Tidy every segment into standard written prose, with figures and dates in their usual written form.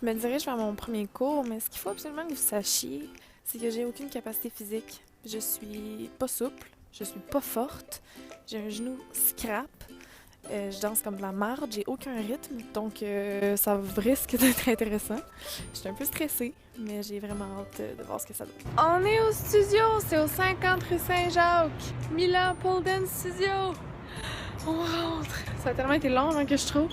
Je me dirige vers mon premier cours, mais ce qu'il faut absolument que vous sachiez, c'est que j'ai aucune capacité physique. Je suis pas souple, je suis pas forte, j'ai un genou scrap, je danse comme de la marde, j'ai aucun rythme, donc ça risque d'être intéressant. Je suis un peu stressée, mais j'ai vraiment hâte de voir ce que ça donne. On est au studio, c'est au 50 rue Saint-Jacques, Milan Pole Dance Studio. On rentre. Ça a tellement été long avant que je trouve.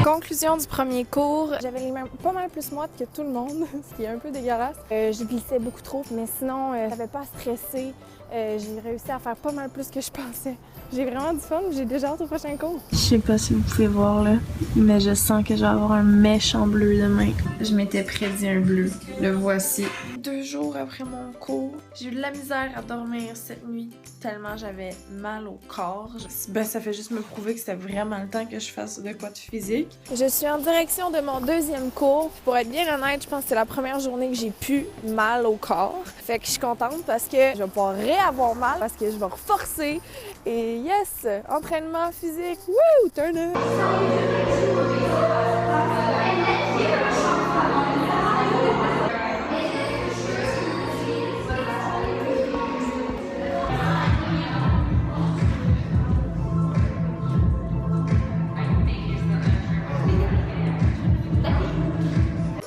Conclusion du premier cours, j'avais les mains pas mal plus moites que tout le monde, ce qui est un peu dégueulasse. Je glissais beaucoup trop, mais sinon, j'avais pas stressé. J'ai réussi à faire pas mal plus que je pensais. J'ai vraiment du fun, j'ai déjà hâte au prochain cours. Je sais pas si vous pouvez voir là, mais je sens que je vais avoir un méchant bleu demain. Je m'étais prédit un bleu, le voici. 2 jours après mon cours, j'ai eu de la misère à dormir cette nuit, tellement j'avais mal au corps. Ben, ça fait juste me prouver que c'était vraiment le temps que je fasse de quoi de physique. Je suis en direction de mon deuxième cours. Pour être bien honnête, je pense que c'est la première journée que j'ai plus mal au corps. Fait que je suis contente parce que je vais pouvoir réavoir mal, parce que je vais reforcer. Et yes, entraînement physique, wouh, turn up!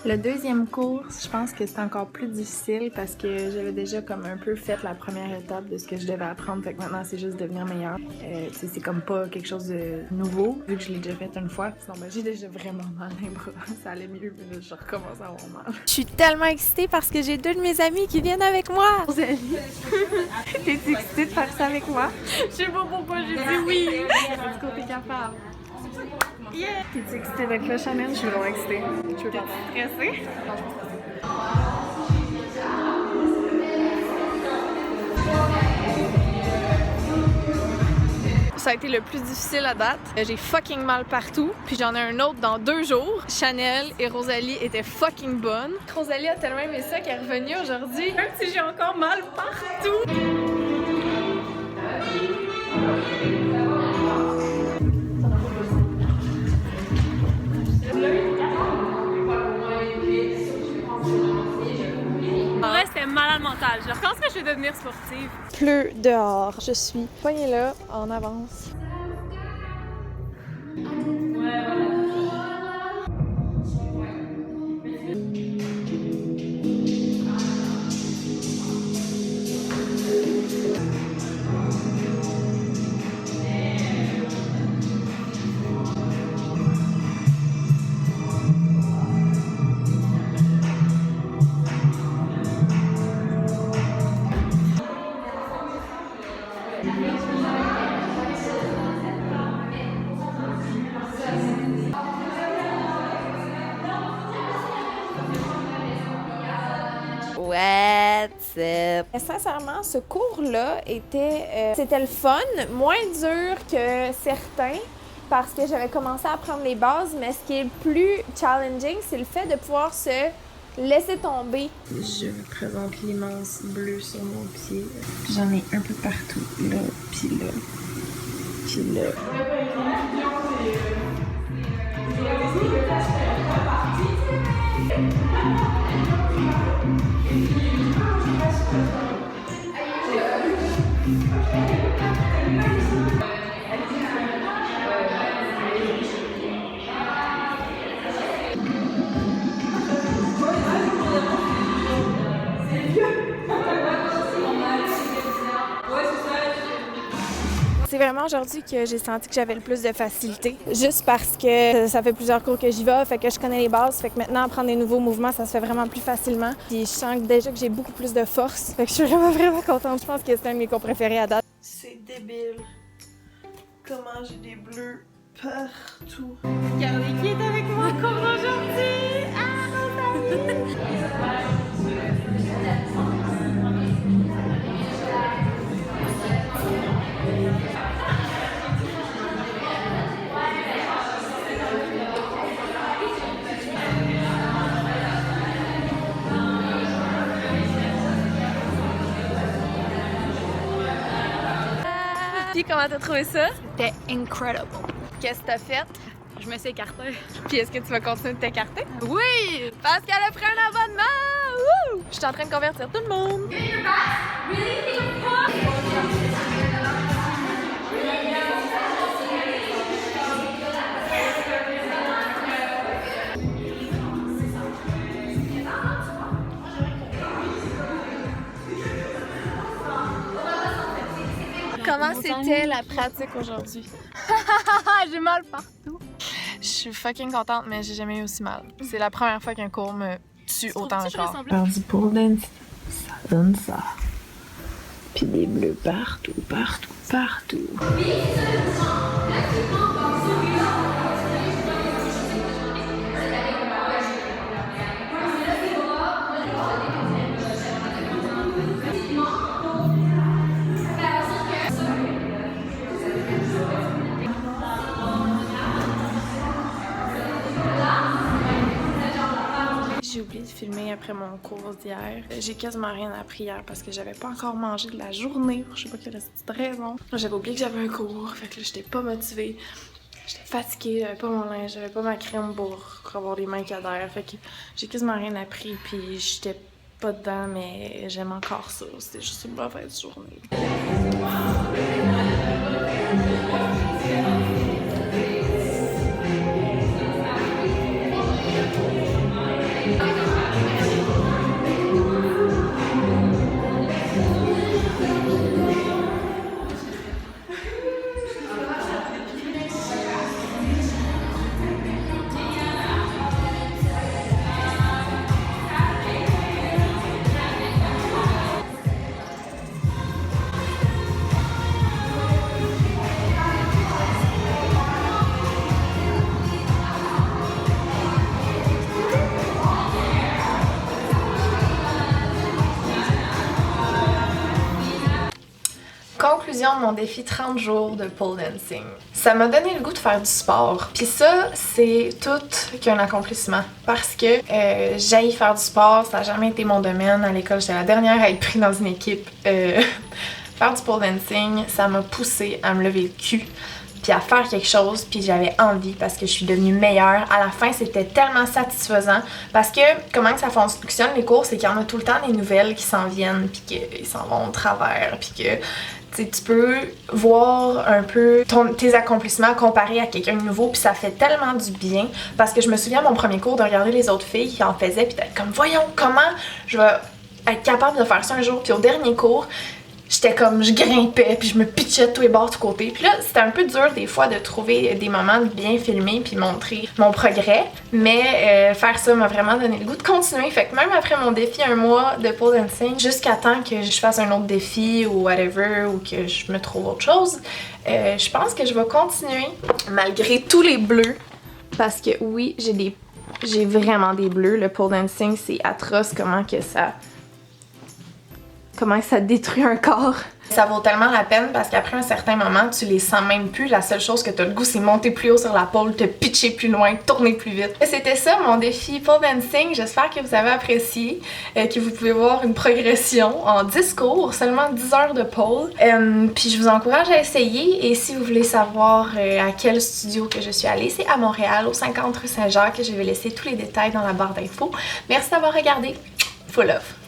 Le deuxième cours, je pense que c'est encore plus difficile parce que j'avais déjà comme un peu fait la première étape de ce que je devais apprendre. Fait que maintenant, c'est juste devenir meilleur. C'est comme pas quelque chose de nouveau, vu que je l'ai déjà fait une fois. Sinon, ben, j'ai déjà vraiment mal les bras. Ça allait mieux, mais là, je recommence à avoir mal. Je suis tellement excitée parce que j'ai 2 de mes amis qui viennent avec moi. Rosalie, t'es excitée de faire ça avec moi? Je sais pas pourquoi j'ai dit oui. Est-ce que t'es capable? Yeah! T'es excitée d'être là, Chanel? Je suis vraiment excitée. Tu veux pas stressée? Non, je suis stressée. Ça a été le plus difficile à date. J'ai fucking mal partout, puis j'en ai un autre dans 2 jours. Chanel et Rosalie étaient fucking bonnes. Rosalie a tellement aimé ça qu'elle est revenue aujourd'hui, même si j'ai encore mal partout. Ouais, c'était malade mental. Je pense que je vais devenir sportive. Pleut dehors. Je suis poignée là, en avance. What's up? Sincèrement, ce cours-là c'était le fun, moins dur que certains parce que j'avais commencé à apprendre les bases, mais ce qui est le plus challenging, c'est le fait de pouvoir se laisser tomber. Je vous présente l'immense bleu sur mon pied. J'en ai un peu partout, là, puis là, puis là. C'est vraiment aujourd'hui que j'ai senti que j'avais le plus de facilité. Juste parce que ça fait plusieurs cours que j'y vais, fait que je connais les bases, fait que maintenant apprendre des nouveaux mouvements, ça se fait vraiment plus facilement. Puis je sens déjà que j'ai beaucoup plus de force, fait que je suis vraiment contente. Je pense que c'est un de mes cours préférés à date. C'est débile. Comment j'ai des bleus partout. Regardez qui est avec moi au cours aujourd'hui! Ah, Rosalie! Puis comment t'as trouvé ça? C'était incredible. Qu'est-ce que t'as fait? Je me suis écartée. Puis est-ce que tu vas continuer de t'écarter? Oui! Parce qu'elle a pris un abonnement! Wouh! Je suis en train de convertir tout le monde! Comment c'était la pratique aujourd'hui? J'ai mal partout. Je suis fucking contente, mais j'ai jamais eu aussi mal. C'est la première fois qu'un cours me tue autant le corps. Faire du pole dance, ça donne ça. Puis des bleus partout, partout, partout. J'ai oublié de filmer après mon cours d'hier. J'ai quasiment rien appris hier parce que j'avais pas encore mangé de la journée. Je sais pas quelle est cette raison. J'avais oublié que j'avais un cours, fait que là j'étais pas motivée. J'étais fatiguée, j'avais pas mon linge, j'avais pas ma crème pour avoir des mains qui adhèrent. Fait que j'ai quasiment rien appris puis j'étais pas dedans, mais j'aime encore ça. C'était juste une mauvaise journée. Conclusion de mon défi 30 jours de pole dancing. Ça m'a donné le goût de faire du sport. Puis ça, c'est tout qu'un accomplissement. Parce que j'haïs faire du sport, ça n'a jamais été mon domaine. À l'école, j'étais la dernière à être prise dans une équipe. Faire du pole dancing, ça m'a poussée à me lever le cul. Puis à faire quelque chose, puis j'avais envie parce que je suis devenue meilleure. À la fin, c'était tellement satisfaisant parce que comment que ça fonctionne les cours, c'est qu'il y en a tout le temps des nouvelles qui s'en viennent, puis qu'ils s'en vont au travers, puis que tu peux voir un peu tes accomplissements comparés à quelqu'un de nouveau, puis ça fait tellement du bien parce que je me souviens à mon premier cours de regarder les autres filles qui en faisaient, puis d'être comme voyons comment je vais être capable de faire ça un jour. Puis au dernier cours, j'étais comme, je grimpais, puis je me pitchais de tous les bords, de tous côtés. Puis là, c'était un peu dur des fois de trouver des moments de bien filmer puis montrer mon progrès. Mais faire ça m'a vraiment donné le goût de continuer. Fait que même après mon défi, un mois de pole dancing, jusqu'à temps que je fasse un autre défi ou whatever, ou que je me trouve autre chose, je pense que je vais continuer malgré tous les bleus. Parce que oui, j'ai vraiment des bleus. Le pole dancing, c'est atroce comment que ça détruit un corps. Ça vaut tellement la peine parce qu'après un certain moment, tu les sens même plus. La seule chose que tu as le goût, c'est monter plus haut sur la pole, te pitcher plus loin, tourner plus vite. Et c'était ça mon défi pole dancing. J'espère que vous avez apprécié, que vous pouvez voir une progression en 10 cours, seulement 10 heures de pole. Puis je vous encourage à essayer. Et si vous voulez savoir à quel studio que je suis allée, c'est à Montréal, au 50 rue Saint-Jacques. Je vais laisser tous les détails dans la barre d'infos. Merci d'avoir regardé. Full love!